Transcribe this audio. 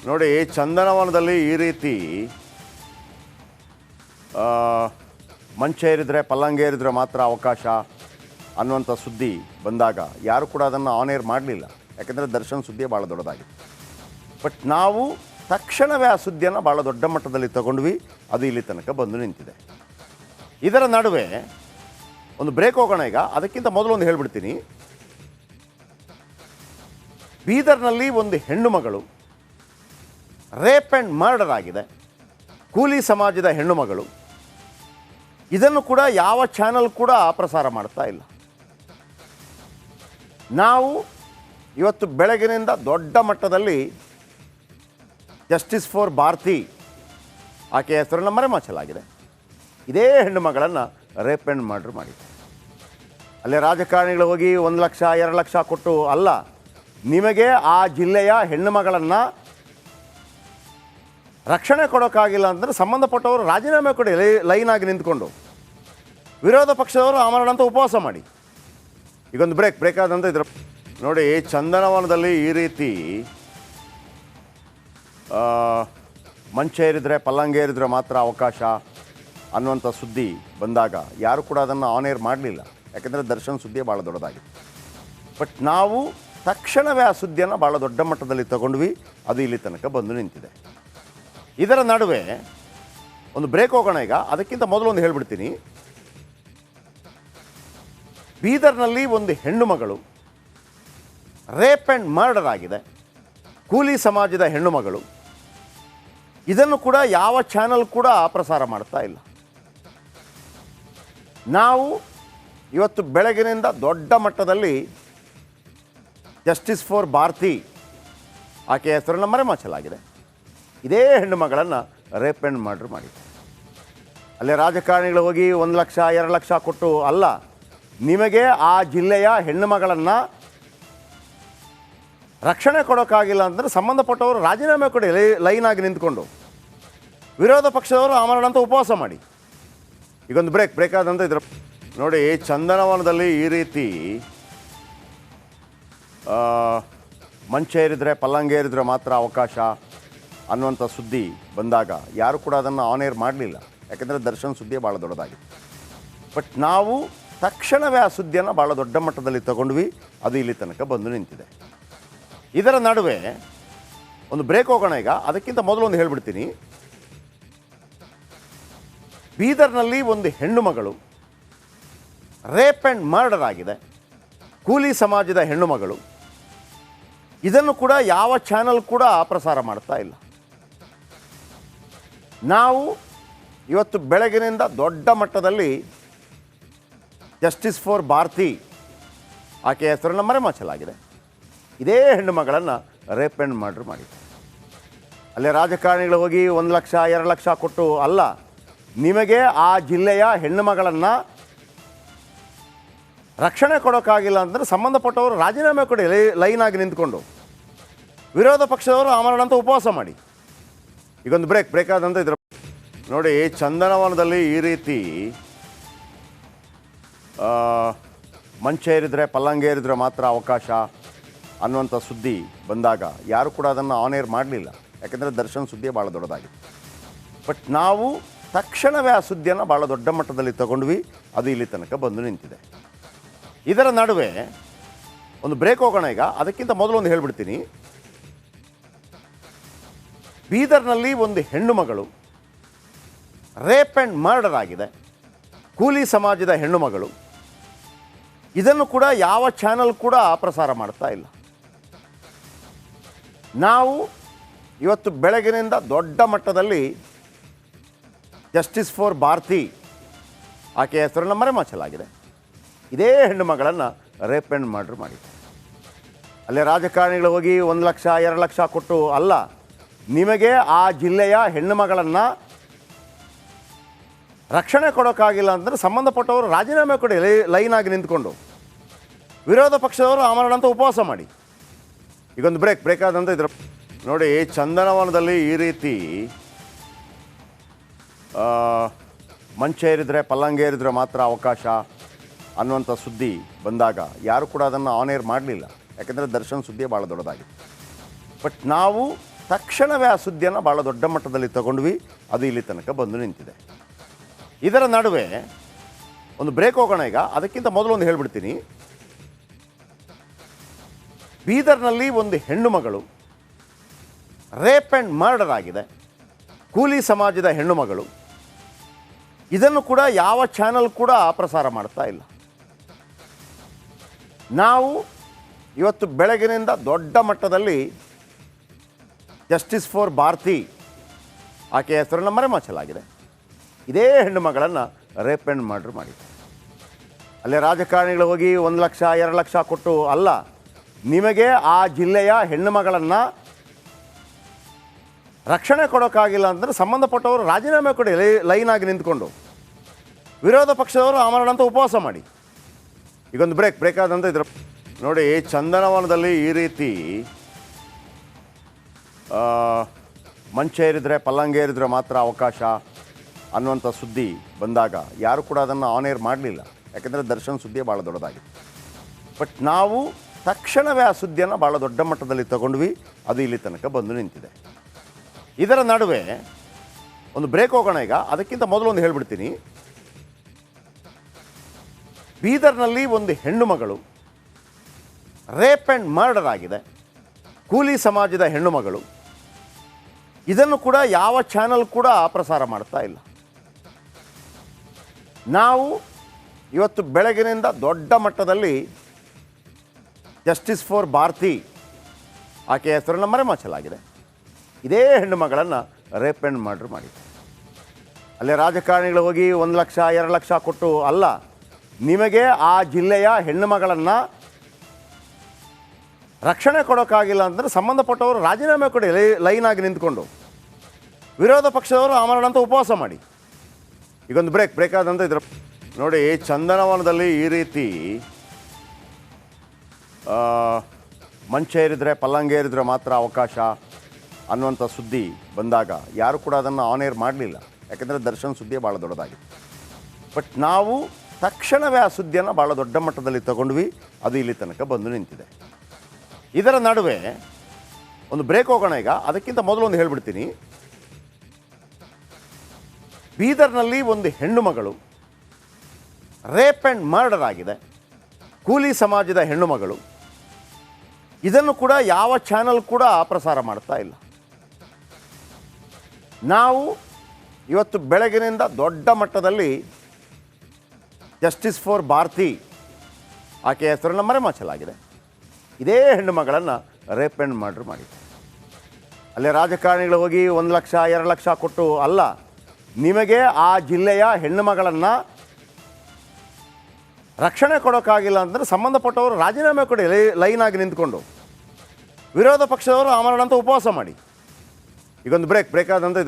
ನೋಡಿ, ಚಂದನವನದಲ್ಲಿ ಈ ರೀತಿ ಮಂಚ ಏರಿದ್ರೆ ಪಲ್ಲಂಗ ಏರಿದ್ರೆ ಮಾತ್ರ ಅವಕಾಶ ಅನ್ನುವಂಥ ಸುದ್ದಿ ಬಂದಾಗ ಯಾರು ಕೂಡ ಅದನ್ನು ಆನ್ ಏರ್ ಮಾಡಲಿಲ್ಲ. ಯಾಕೆಂದರೆ ದರ್ಶನ್ ಸುದ್ದಿ ಭಾಳ ದೊಡ್ಡದಾಗಿತ್ತು. ಬಟ್ ನಾವು ತಕ್ಷಣವೇ ಆ ಸುದ್ದಿಯನ್ನು ಭಾಳ ದೊಡ್ಡ ಮಟ್ಟದಲ್ಲಿ ತಗೊಂಡ್ವಿ. ಅದು ಇಲ್ಲಿ ತನಕ ಬಂದು ನಿಂತಿದೆ. ಇದರ ನಡುವೆ ಒಂದು ಬ್ರೇಕ್ ಹೋಗೋಣ ಈಗ. ಅದಕ್ಕಿಂತ ಮೊದಲು ಒಂದು ಹೇಳ್ಬಿಡ್ತೀನಿ. ಬೀದರ್ನಲ್ಲಿ ಒಂದು ಹೆಣ್ಣು ಮಗಳು ರೇಪ್ ಆ್ಯಂಡ್ ಮರ್ಡರ್ ಆಗಿದೆ. ಕೂಲಿ ಸಮಾಜದ ಹೆಣ್ಣು ಮಗಳು. ಇದನ್ನು ಕೂಡ ಯಾವ ಚಾನಲ್ ಕೂಡ ಪ್ರಸಾರ ಮಾಡ್ತಾ ಇಲ್ಲ. ನಾವು ಇವತ್ತು ಬೆಳಗಿನಿಂದ ದೊಡ್ಡ ಮಟ್ಟದಲ್ಲಿ ಜಸ್ಟಿಸ್ ಫಾರ್ ಭಾರತಿ ಆಕೆಯ ಹೆಸರನ್ನು ಮರೆಮಾಚಲಾಗಿದೆ. ಇದೇ ಹೆಣ್ಣು ಮಗಳನ್ನು ರೇಪ್ ಆ್ಯಂಡ್ ಮರ್ಡರ್ ಮಾಡಿದ್ದಾರೆ. ಅಲ್ಲೇ ರಾಜಕಾರಣಿಗಳು ಹೋಗಿ 1 ಲಕ್ಷ 2 ಲಕ್ಷ ಕೊಟ್ಟು ಅಲ್ಲ, ನಿಮಗೆ ಆ ಜಿಲ್ಲೆಯ ಹೆಣ್ಣು ಮಗಳನ್ನು ರಕ್ಷಣೆ ಕೊಡೋಕ್ಕಾಗಿಲ್ಲ ಅಂತಂದರೆ ಸಂಬಂಧಪಟ್ಟವರು ರಾಜೀನಾಮೆ ಕೊಡಿ, ಲೈನಾಗಿ ನಿಂತ್ಕೊಂಡು. ವಿರೋಧ ಪಕ್ಷದವರು ಆಮರಣ ಅಂತ ಉಪವಾಸ ಮಾಡಿ. ಈಗೊಂದು ಬ್ರೇಕ್ ಆದಂತ ಇದ್ರ ನೋಡಿ, ಚಂದನವನದಲ್ಲಿ ಈ ರೀತಿ ಮಂಚ ಏರಿದ್ರೆ ಪಲ್ಲಂಗ ಏರಿದ್ರೆ ಮಾತ್ರ ಅವಕಾಶ ಅನ್ನುವಂಥ ಸುದ್ದಿ ಬಂದಾಗ ಯಾರು ಕೂಡ ಅದನ್ನು ಆನ್ ಏರ್ ಮಾಡಲಿಲ್ಲ. ಯಾಕೆಂದರೆ ದರ್ಶನ್ ಸುದ್ದಿ ಭಾಳ ದೊಡ್ಡದಾಗಿತ್ತು. ಬಟ್ ನಾವು ತಕ್ಷಣವೇ ಆ ಸುದ್ದಿಯನ್ನು ಭಾಳ ದೊಡ್ಡ ಮಟ್ಟದಲ್ಲಿ ತಗೊಂಡ್ವಿ. ಅದು ಇಲ್ಲಿ ತನಕ ಬಂದು ನಿಂತಿದೆ. ಇದರ ನಡುವೆ ಒಂದು ಬ್ರೇಕ್ ಹೋಗೋಣ ಈಗ. ಅದಕ್ಕಿಂತ ಮೊದಲು ಒಂದು ಹೇಳ್ಬಿಡ್ತೀನಿ. ಬೀದರ್ನಲ್ಲಿ ಒಂದು ಹೆಣ್ಣು ಮಗಳು ರೇಪ್ ಆ್ಯಂಡ್ ಮರ್ಡರ್ ಆಗಿದೆ. ಕೂಲಿ ಸಮಾಜದ ಹೆಣ್ಣು ಮಗಳು. ಇದನ್ನು ಕೂಡ ಯಾವ ಚಾನಲ್ ಕೂಡ ಪ್ರಸಾರ ಮಾಡ್ತಾ ಇಲ್ಲ. ನಾವು ಇವತ್ತು ಬೆಳಗಿನಿಂದ ದೊಡ್ಡ ಮಟ್ಟದಲ್ಲಿ ಜಸ್ಟಿಸ್ ಫಾರ್ ಭಾರತಿ ಆಕೆಯ ಹೆಸರನ್ನು ಮರೆಮಾಚಲಾಗಿದೆ. ಇದೇ ಹೆಣ್ಣು ಮಗಳನ್ನು ರೇಪ್ ಆ್ಯಂಡ್ ಮರ್ಡರ್ ಮಾಡಿದ್ದಾರೆ. ಅಲ್ಲೇ ರಾಜಕಾರಣಿಗಳು ಹೋಗಿ 1 ಲಕ್ಷ 2 ಲಕ್ಷ ಕೊಟ್ಟು ಅಲ್ಲ, ನಿಮಗೆ ಆ ಜಿಲ್ಲೆಯ ಹೆಣ್ಣು ಮಗಳನ್ನು ರಕ್ಷಣೆ ಕೊಡೋಕ್ಕಾಗಿಲ್ಲ ಅಂತಂದರೆ ಸಂಬಂಧಪಟ್ಟವರು ರಾಜೀನಾಮೆ ಕೊಡಿ, ಲೈನಾಗಿ ನಿಂತ್ಕೊಂಡು. ವಿರೋಧ ಪಕ್ಷದವರು ಆಮರಣ ಅಂತ ಉಪವಾಸ ಮಾಡಿ. ಈಗೊಂದು ಬ್ರೇಕ್ ಆದಂತ ಇದ್ರ ನೋಡಿ, ಚಂದನವನದಲ್ಲಿ ಈ ರೀತಿ ಮಂಚ ಏರಿದ್ರೆ ಪಲ್ಲಂಗ ಏರಿದ್ರೆ ಮಾತ್ರ ಅವಕಾಶ ಅನ್ನುವಂಥ ಸುದ್ದಿ ಬಂದಾಗ ಯಾರು ಕೂಡ ಅದನ್ನು ಆನ್ ಏರ್ ಮಾಡಲಿಲ್ಲ. ಯಾಕೆಂದರೆ ದರ್ಶನ್ ಸುದ್ದಿ ಭಾಳ ದೊಡ್ಡದಾಗಿತ್ತು. ಬಟ್ ನಾವು ತಕ್ಷಣವೇ ಆ ಸುದ್ದಿಯನ್ನು ಭಾಳ ದೊಡ್ಡ ಮಟ್ಟದಲ್ಲಿ ತಗೊಂಡ್ವಿ. ಅದು ಇಲ್ಲಿ ತನಕ ಬಂದು ನಿಂತಿದೆ. ಇದರ ನಡುವೆ ಒಂದು ಬ್ರೇಕ್ ಹೋಗೋಣ ಈಗ. ಅದಕ್ಕಿಂತ ಮೊದಲು ಒಂದು ಹೇಳ್ಬಿಡ್ತೀನಿ. ಬೀದರ್ನಲ್ಲಿ ಒಂದು ಹೆಣ್ಣು ಮಗಳು ರೇಪ್ ಆ್ಯಂಡ್ ಮರ್ಡರ್ ಆಗಿದೆ. ಕೂಲಿ ಸಮಾಜದ ಹೆಣ್ಣು ಮಗಳು. ಇದನ್ನು ಕೂಡ ಯಾವ ಚಾನಲ್ ಕೂಡ ಪ್ರಸಾರ ಮಾಡ್ತಾ ಇಲ್ಲ. ನಾವು ಇವತ್ತು ಬೆಳಗಿನಿಂದ ದೊಡ್ಡ ಮಟ್ಟದಲ್ಲಿ ಜಸ್ಟಿಸ್ ಫಾರ್ ಭಾರತಿ ಆಕೆಯ ಹೆಸರನ್ನು ಮರೆಮಾಚಲಾಗಿದೆ. ಇದೇ ಹೆಣ್ಣು ಮಗಳನ್ನು ರೇಪ್ ಆ್ಯಂಡ್ ಮರ್ಡರ್ ಮಾಡಿದ್ದಾರೆ. ಅಲ್ಲೇ ರಾಜಕಾರಣಿಗಳು ಹೋಗಿ 1 ಲಕ್ಷ 2 ಲಕ್ಷ ಕೊಟ್ಟು ಅಲ್ಲ, ನಿಮಗೆ ಆ ಜಿಲ್ಲೆಯ ಹೆಣ್ಣು ಮಗಳನ್ನು ರಕ್ಷಣೆ ಕೊಡೋಕ್ಕಾಗಿಲ್ಲ ಅಂತಂದರೆ ಸಂಬಂಧಪಟ್ಟವರು ರಾಜೀನಾಮೆ ಕೊಡಿ, ಲೈನಾಗಿ ನಿಂತ್ಕೊಂಡು. ವಿರೋಧ ಪಕ್ಷದವರು ಆಮರಣ ಅಂತ ಉಪವಾಸ ಮಾಡಿ. ಈಗೊಂದು ಬ್ರೇಕ್ ಆದಂತ ಇದ್ರ ನೋಡಿ, ಚಂದನವನದಲ್ಲಿ ಈ ರೀತಿ ಮಂಚ ಏರಿದ್ರೆ ಪಲ್ಲಂಗ ಏರಿದ್ರೆ ಮಾತ್ರ ಅವಕಾಶ ಅನ್ನುವಂಥ ಸುದ್ದಿ ಬಂದಾಗ ಯಾರು ಕೂಡ ಅದನ್ನು ಆನ್ ಏರ್ ಮಾಡಲಿಲ್ಲ. ಯಾಕೆಂದರೆ ದರ್ಶನ್ ಸುದ್ದಿ ಭಾಳ ದೊಡ್ಡದಾಗಿತ್ತು. ಬಟ್ ನಾವು ತಕ್ಷಣವೇ ಆ ಸುದ್ದಿಯನ್ನು ಭಾಳ ದೊಡ್ಡ ಮಟ್ಟದಲ್ಲಿ ತಗೊಂಡ್ವಿ. ಅದು ಇಲ್ಲಿ ತನಕ ಬಂದು ನಿಂತಿದೆ. ಇದರ ನಡುವೆ ಒಂದು ಬ್ರೇಕ್ ಹೋಗೋಣ ಈಗ. ಅದಕ್ಕಿಂತ ಮೊದಲು ಒಂದು ಹೇಳ್ಬಿಡ್ತೀನಿ. ಬೀದರ್ನಲ್ಲಿ ಒಂದು ಹೆಣ್ಣು ಮಗಳು ರೇಪ್ ಆ್ಯಂಡ್ ಮರ್ಡರ್ ಆಗಿದೆ. ಕೂಲಿ ಸಮಾಜದ ಹೆಣ್ಣು ಮಗಳು. ಇದನ್ನು ಕೂಡ ಯಾವ ಚಾನಲ್ ಕೂಡ ಪ್ರಸಾರ ಮಾಡ್ತಾ ಇಲ್ಲ. ನಾವು ಇವತ್ತು ಬೆಳಗಿನಿಂದ ದೊಡ್ಡ ಮಟ್ಟದಲ್ಲಿ ಜಸ್ಟಿಸ್ ಫಾರ್ ಭಾರತಿ ಆಕೆಯ ಹೆಸರನ್ನು ಮರೆಮಾಚಲಾಗಿದೆ. ಇದೇ ಹೆಣ್ಣು ಮಗಳನ್ನು ರೇಪ್ ಆ್ಯಂಡ್ ಮರ್ಡರ್ ಮಾಡಿದ್ದಾರೆ. ಅಲ್ಲೇ ರಾಜಕಾರಣಿಗಳು ಹೋಗಿ 1 ಲಕ್ಷ 2 ಲಕ್ಷ ಕೊಟ್ಟು ಅಲ್ಲ, ನಿಮಗೆ ಆ ಜಿಲ್ಲೆಯ ಹೆಣ್ಣು ಮಗಳನ್ನು ರಕ್ಷಣೆ ಕೊಡೋಕ್ಕಾಗಿಲ್ಲ ಅಂತಂದರೆ ಸಂಬಂಧಪಟ್ಟವರು ರಾಜೀನಾಮೆ ಕೊಡಿ, ಲೈನಾಗಿ ನಿಂತ್ಕೊಂಡು. ವಿರೋಧ ಪಕ್ಷದವರು ಆಮರಣ ಅಂತ ಉಪವಾಸ ಮಾಡಿ. ಈಗೊಂದು ಬ್ರೇಕ್ ಆದಂತ ಇದ್ರ ನೋಡಿ, ಚಂದನವನದಲ್ಲಿ ಈ ರೀತಿ ಮಂಚ ಏರಿದ್ರೆ ಪಲ್ಲಂಗ ಏರಿದ್ರೆ ಮಾತ್ರ ಅವಕಾಶ ಅನ್ನುವಂಥ ಸುದ್ದಿ ಬಂದಾಗ ಯಾರು ಕೂಡ ಅದನ್ನು ಆನ್ ಏರ್ ಮಾಡಲಿಲ್ಲ. ಯಾಕೆಂದರೆ ದರ್ಶನ್ ಸುದ್ದಿ ಭಾಳ ದೊಡ್ಡದಾಗಿತ್ತು. ಬಟ್ ನಾವು ತಕ್ಷಣವೇ ಆ ಸುದ್ದಿಯನ್ನು ಭಾಳ ದೊಡ್ಡ ಮಟ್ಟದಲ್ಲಿ ತಗೊಂಡ್ವಿ. ಅದು ಇಲ್ಲಿ ತನಕ ಬಂದು ನಿಂತಿದೆ. ಇದರ ನಡುವೆ ಒಂದು ಬ್ರೇಕ್ ಹೋಗೋಣ ಈಗ. ಅದಕ್ಕಿಂತ ಮೊದಲು ಒಂದು ಹೇಳ್ಬಿಡ್ತೀನಿ. ಬೀದರ್ನಲ್ಲಿ ಒಂದು ಹೆಣ್ಣು ಮಗಳು ರೇಪ್ ಆ್ಯಂಡ್ ಮರ್ಡರ್ ಆಗಿದೆ. ಕೂಲಿ ಸಮಾಜದ ಹೆಣ್ಣು ಮಗಳು. ಇದನ್ನು ಕೂಡ ಯಾವ ಚಾನಲ್ ಕೂಡ ಪ್ರಸಾರ ಮಾಡ್ತಾ ಇಲ್ಲ. ನಾವು ಇವತ್ತು ಬೆಳಗಿನಿಂದ ದೊಡ್ಡ ಮಟ್ಟದಲ್ಲಿ ಜಸ್ಟಿಸ್ ಫಾರ್ ಭಾರತಿ ಆಕೆಯ ಹೆಸರನ್ನು ಮರೆಮಾಚಲಾಗಿದೆ. ಇದೇ ಹೆಣ್ಣು ಮಗಳನ್ನು ರೇಪ್ ಆ್ಯಂಡ್ ಮರ್ಡರ್ ಮಾಡಿದ್ದಾರೆ. ಅಲ್ಲೇ ರಾಜಕಾರಣಿಗಳು ಹೋಗಿ 1 ಲಕ್ಷ 2 ಲಕ್ಷ ಕೊಟ್ಟು ಅಲ್ಲ, ನಿಮಗೆ ಆ ಜಿಲ್ಲೆಯ ಹೆಣ್ಣು ಮಗಳನ್ನು ರಕ್ಷಣೆ ಕೊಡೋಕ್ಕಾಗಿಲ್ಲ ಅಂತಂದರೆ ಸಂಬಂಧಪಟ್ಟವರು ರಾಜೀನಾಮೆ ಕೊಡಿ, ಲೈನಾಗಿ ನಿಂತ್ಕೊಂಡು. ವಿರೋಧ ಪಕ್ಷದವರು ಆಮರಣ ಅಂತ ಉಪವಾಸ ಮಾಡಿ. ಈಗೊಂದು ಬ್ರೇಕ್ ಆದಂತ ಇದ್ರ ನೋಡಿ. ಚಂದನವನದಲ್ಲಿ ಈ ರೀತಿ ಮಂಚ ಏರಿದ್ರೆ ಪಲ್ಲಂಗ ಏರಿದ್ರೆ ಮಾತ್ರ ಅವಕಾಶ ಅನ್ನುವಂಥ ಸುದ್ದಿ ಬಂದಾಗ ಯಾರು ಕೂಡ ಅದನ್ನು ಆನ್ ಏರ್ ಮಾಡಲಿಲ್ಲ. ಯಾಕೆಂದರೆ ದರ್ಶನ್ ಸುದ್ದಿ ಭಾಳ ದೊಡ್ಡದಾಗಿತ್ತು. ಬಟ್ ನಾವು ತಕ್ಷಣವೇ ಆ ಸುದ್ದಿಯನ್ನು ಭಾಳ ದೊಡ್ಡ ಮಟ್ಟದಲ್ಲಿ ತಗೊಂಡ್ವಿ. ಅದು ಇಲ್ಲಿ ತನಕ ಬಂದು ನಿಂತಿದೆ. ಇದರ ನಡುವೆ ಒಂದು ಬ್ರೇಕ್ ಹೋಗೋಣ ಈಗ. ಅದಕ್ಕಿಂತ ಮೊದಲು ಒಂದು ಹೇಳ್ಬಿಡ್ತೀನಿ. ಬೀದರ್ನಲ್ಲಿ ಒಂದು ಹೆಣ್ಣು ಮಗಳು ರೇಪ್ ಆ್ಯಂಡ್ ಮರ್ಡರ್ ಆಗಿದೆ. ಕೂಲಿ ಸಮಾಜದ ಹೆಣ್ಣು ಮಗಳು. ಇದನ್ನು ಕೂಡ ಯಾವ ಚಾನಲ್ ಕೂಡ ಪ್ರಸಾರ ಮಾಡ್ತಾ ಇಲ್ಲ. ನಾವು ಇವತ್ತು ಬೆಳಗಿನಿಂದ ದೊಡ್ಡ ಮಟ್ಟದಲ್ಲಿ ಜಸ್ಟಿಸ್ ಫಾರ್ ಭಾರತಿ ಆಕೆಯ ಹೆಸರನ್ನು ಮರೆಮಾಚಲಾಗಿದೆ. ಇದೇ ಹೆಣ್ಣು ಮಗಳನ್ನು ರೇಪ್ ಆ್ಯಂಡ್ ಮರ್ಡರ್ ಮಾಡಿದ್ದಾರೆ. ಅಲ್ಲೇ ರಾಜಕಾರಣಿಗಳು ಹೋಗಿ 1 ಲಕ್ಷ 2 ಲಕ್ಷ ಕೊಟ್ಟು ಅಲ್ಲ, ನಿಮಗೆ ಆ ಜಿಲ್ಲೆಯ ಹೆಣ್ಣು ಮಗಳನ್ನು ರಕ್ಷಣೆ ಕೊಡೋಕ್ಕಾಗಿಲ್ಲ ಅಂತಂದರೆ ಸಂಬಂಧಪಟ್ಟವರು ರಾಜೀನಾಮೆ ಕೊಡಿ, ಲೈನಾಗಿ ನಿಂತ್ಕೊಂಡು. ವಿರೋಧ ಪಕ್ಷದವರು ಆಮರಣ ಅಂತ ಉಪವಾಸ ಮಾಡಿ. ಈಗೊಂದು ಬ್ರೇಕ್ ಆದಂತ ಇದ್ರ ನೋಡಿ. ಚಂದನವನದಲ್ಲಿ ಈ ರೀತಿ ಮಂಚ ಏರಿದ್ರೆ ಪಲ್ಲಂಗ ಏರಿದ್ರೆ ಮಾತ್ರ ಅವಕಾಶ ಅನ್ನುವಂಥ ಸುದ್ದಿ ಬಂದಾಗ ಯಾರು ಕೂಡ ಅದನ್ನು ಆನ್ ಏರ್ ಮಾಡಲಿಲ್ಲ. ಯಾಕೆಂದರೆ ದರ್ಶನ್ ಸುದ್ದಿ ಭಾಳ ದೊಡ್ಡದಾಗಿತ್ತು. ಬಟ್ ನಾವು ತಕ್ಷಣವೇ ಆ ಸುದ್ದಿಯನ್ನು ಭಾಳ ದೊಡ್ಡ ಮಟ್ಟದಲ್ಲಿ ತಗೊಂಡ್ವಿ. ಅದು ಇಲ್ಲಿ ತನಕ ಬಂದು ನಿಂತಿದೆ. ಇದರ ನಡುವೆ ಒಂದು ಬ್ರೇಕ್ ಹೋಗೋಣ ಈಗ. ಅದಕ್ಕಿಂತ ಮೊದಲು ಒಂದು ಹೇಳ್ಬಿಡ್ತೀನಿ. ಬೀದರ್ನಲ್ಲಿ ಒಂದು ಹೆಣ್ಣು ಮಗಳು ರೇಪ್ ಆ್ಯಂಡ್ ಮರ್ಡರ್ ಆಗಿದೆ. ಕೂಲಿ ಸಮಾಜದ ಹೆಣ್ಣು ಮಗಳು. ಇದನ್ನು ಕೂಡ ಯಾವ ಚಾನಲ್ ಕೂಡ ಪ್ರಸಾರ ಮಾಡ್ತಾ ಇಲ್ಲ. ನಾವು ಇವತ್ತು ಬೆಳಗಿನಿಂದ ದೊಡ್ಡ ಮಟ್ಟದಲ್ಲಿ ಜಸ್ಟಿಸ್ ಫಾರ್ ಭಾರತಿ ಆಕೆಯ ಹೆಸರನ್ನು ಮರೆಮಾಚಲಾಗಿದೆ. ಇದೇ ಹೆಣ್ಣು ಮಗಳನ್ನು ರೇಪ್ ಆ್ಯಂಡ್ ಮರ್ಡರ್ ಮಾಡಿದ್ದಾರೆ. ಅಲ್ಲೇ ರಾಜಕಾರಣಿಗಳು ಹೋಗಿ 1 ಲಕ್ಷ 2 ಲಕ್ಷ ಕೊಟ್ಟು ಅಲ್ಲ, ನಿಮಗೆ ಆ ಜಿಲ್ಲೆಯ ಹೆಣ್ಣು ಮಗಳನ್ನು ರಕ್ಷಣೆ ಕೊಡೋಕ್ಕಾಗಿಲ್ಲ ಅಂತಂದರೆ ಸಂಬಂಧಪಟ್ಟವರು ರಾಜೀನಾಮೆ ಕೊಡಿ, ಲೈನಾಗಿ ನಿಂತ್ಕೊಂಡು. ವಿರೋಧ ಪಕ್ಷದವರು ಆಮರಣ ಅಂತ ಉಪವಾಸ ಮಾಡಿ. ಈಗೊಂದು ಬ್ರೇಕ್ ಆದಂತ